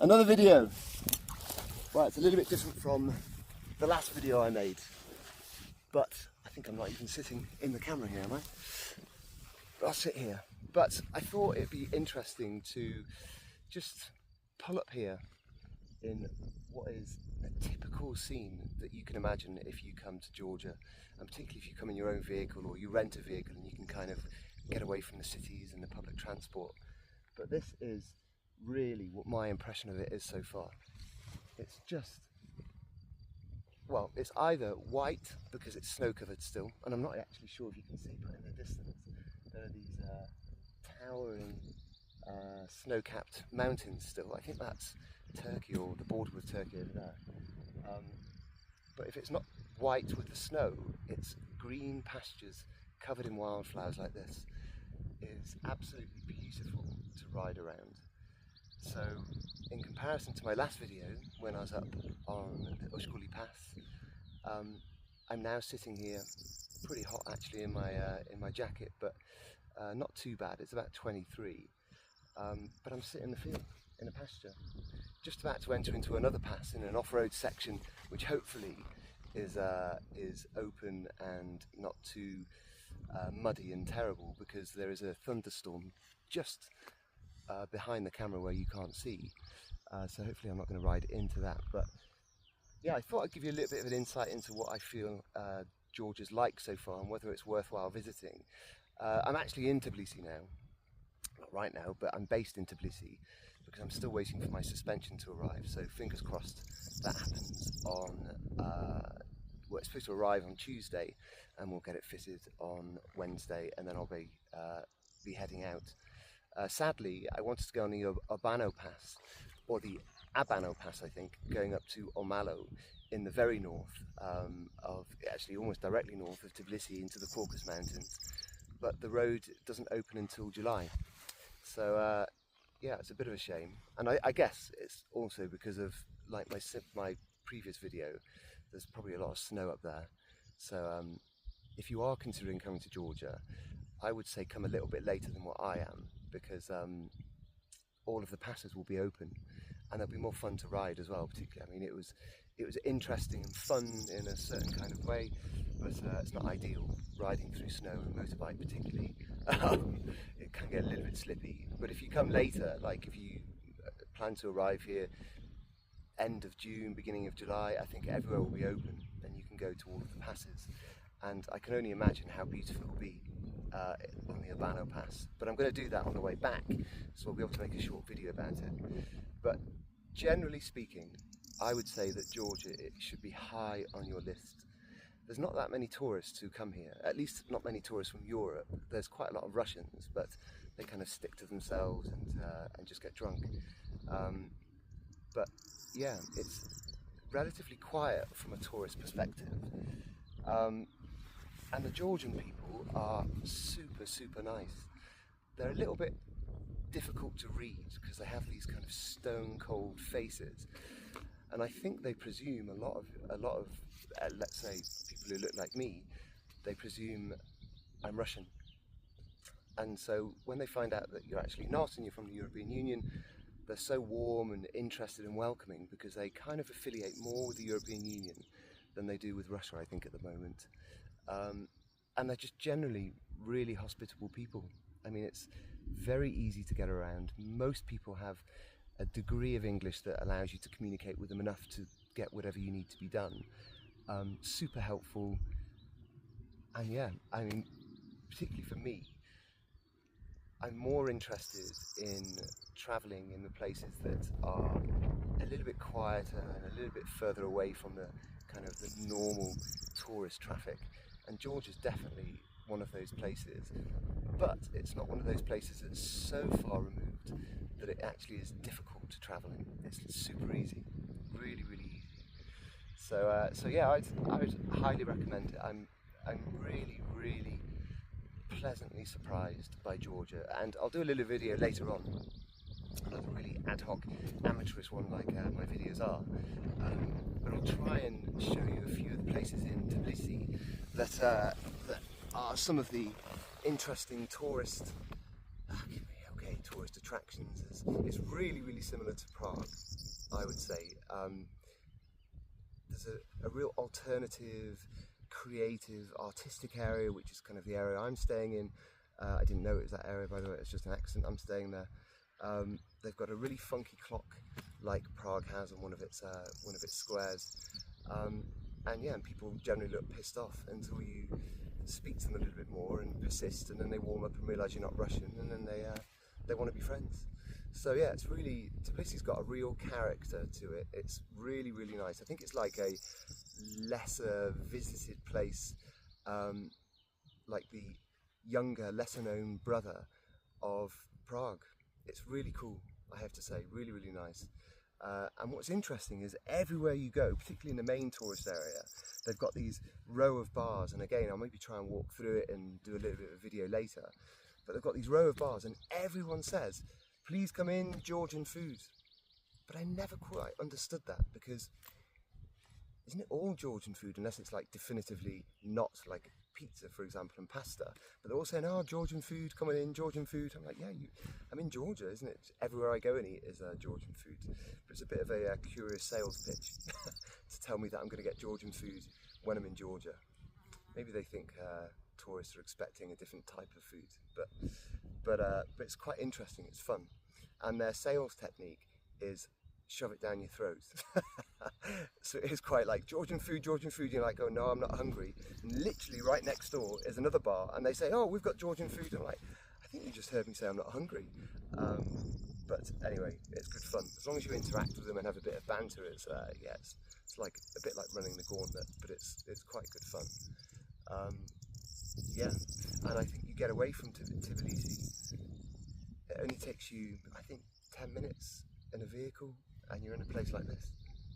Another video. Well, it's a little bit different from the last video I made, but I think I'm not even sitting in the camera here, am I? I'll sit here. But I thought it'd be interesting to just pull up here in what is a typical scene that you can imagine if you come to Georgia, and particularly if you come in your own vehicle or you rent a vehicle and you can kind of get away from the cities and the public transport. But this is really what my impression of it is so far. It's just, well, it's either white because it's snow covered still, and I'm not actually sure if you can see, but in the distance there are these towering snow-capped mountains still. I think that's Turkey, or the border with Turkey over there. But if it's not white with the snow, it's green pastures covered in wildflowers like this. It is absolutely beautiful to ride around. So in comparison to my last video when I was up on the Ushkuli Pass, I'm now sitting here pretty hot actually in my jacket, but not too bad. It's about 23, but I'm sitting in the field in a pasture, just about to enter into another pass in an off-road section, which hopefully is open and not too muddy and terrible, because there is a thunderstorm just behind the camera where you can't see. So hopefully I'm not going to ride into that. But yeah, I thought I'd give you a little bit of an insight into what I feel Georgia's like so far and whether it's worthwhile visiting. I'm actually in Tbilisi now. Not right now, but I'm based in Tbilisi because I'm still waiting for my suspension to arrive. So fingers crossed that happens on, well, it's supposed to arrive on Tuesday, and we'll get it fitted on Wednesday, and then I'll be heading out. Sadly, I wanted to go on the Urbano Pass, or the Abano Pass, I think, going up to Omalo in the very north actually almost directly north of Tbilisi into the Caucasus Mountains. But the road doesn't open until July. So yeah, it's a bit of a shame. And I guess it's also because of, like my previous video, there's probably a lot of snow up there. So if you are considering coming to Georgia, I would say come a little bit later than what I am, because all of the passes will be open and they'll be more fun to ride as well. Particularly, I mean, it was interesting and fun in a certain kind of way, but it's not ideal riding through snow and motorbike particularly. It can get a little bit slippy. But if you come later, like if you plan to arrive here end of June, beginning of July, I think everywhere will be open and you can go to all of the passes. And I can only imagine how beautiful it will be on the Urbano Pass. But I'm going to do that on the way back, so I'll be able to make a short video about it. But generally speaking, I would say that Georgia, it should be high on your list. There's not that many tourists who come here, at least not many tourists from Europe. There's quite a lot of Russians, but they kind of stick to themselves and just get drunk. But yeah, it's relatively quiet from a tourist perspective. And the Georgian people are super, super nice. They're a little bit difficult to read because they have these kind of stone cold faces. And I think they presume a lot of let's say, people who look like me, they presume I'm Russian. And so when they find out that you're actually not and you're from the European Union, they're so warm and interested and welcoming because they kind of affiliate more with the European Union than they do with Russia, I think, at the moment. And they're just generally really hospitable people. I mean, it's very easy to get around. Most people have a degree of English that allows you to communicate with them enough to get whatever you need to be done. Super helpful. And yeah, I mean, particularly for me, I'm more interested in travelling in the places that are a little bit quieter and a little bit further away from the kind of the normal tourist traffic. And Georgia's definitely one of those places, but it's not one of those places that's so far removed that it actually is difficult to travel in. It's super easy, really, really easy. So yeah, I would highly recommend it. I'm really, really pleasantly surprised by Georgia, and I'll do a little video later on, another really ad hoc, amateurish one like my videos are. But I'll try and show you a few of the places in Tbilisi that are some of the interesting tourist. Okay, tourist attractions. It's really, really similar to Prague, I would say. There's a real alternative, creative, artistic area, which is kind of the area I'm staying in. I didn't know it was that area, by the way, it's just an accident. I'm staying there. They've got a really funky clock like Prague has on one of its squares. And yeah, and people generally look pissed off until you speak to them a little bit more and persist, and then they warm up and realise you're not Russian, and then they want to be friends. So yeah, it's basically got a real character to it. It's really, really nice. I think it's like a lesser visited place, like the younger, lesser known brother of Prague. It's really cool, I have to say, really, really nice. And what's interesting is everywhere you go, particularly in the main tourist area, they've got these row of bars, and again, I'll maybe try and walk through it and do a little bit of a video later, but they've got these row of bars and everyone says, please come in, Georgian food. But I never quite understood that, because isn't it all Georgian food unless it's like definitively not, like pizza, for example, and pasta? But they're all saying, oh, Georgian food, coming in, Georgian food. I'm like, yeah, I'm in Georgia, isn't it? Everywhere I go and eat is Georgian food. But it's a bit of a curious sales pitch to tell me that I'm going to get Georgian food when I'm in Georgia. Maybe they think tourists are expecting a different type of food, but it's quite interesting, it's fun. And their sales technique is shove it down your throat. So it's quite like Georgian food, you're like, oh no, I'm not hungry. And literally right next door is another bar and they say, oh, we've got Georgian food. I'm like, I think you just heard me say I'm not hungry. But anyway, it's good fun. As long as you interact with them and have a bit of banter, it's like a bit like running the gauntlet, but it's quite good fun. Yeah, and I think you get away from Tbilisi. It only takes you, I think, 10 minutes in a vehicle, and you're in a place like this.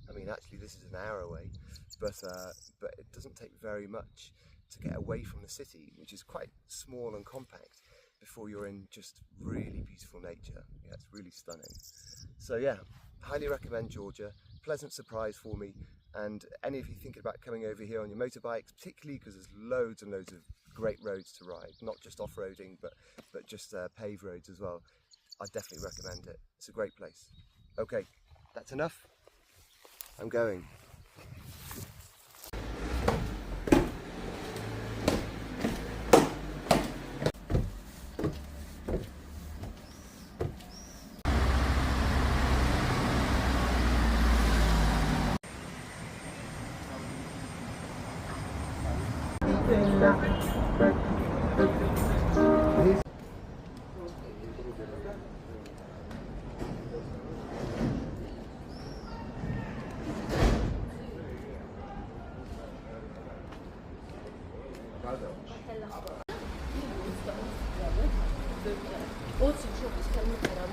I mean, actually, this is an hour away, but it doesn't take very much to get away from the city, which is quite small and compact, before you're in just really beautiful nature. Yeah, it's really stunning. So yeah, highly recommend Georgia. Pleasant surprise for me. And any of you thinking about coming over here on your motorbikes, particularly because there's loads and loads of great roads to ride, not just off-roading, but just paved roads as well, I definitely recommend it. It's a great place. Okay, that's enough. I'm going. Очень жопу скормить прям.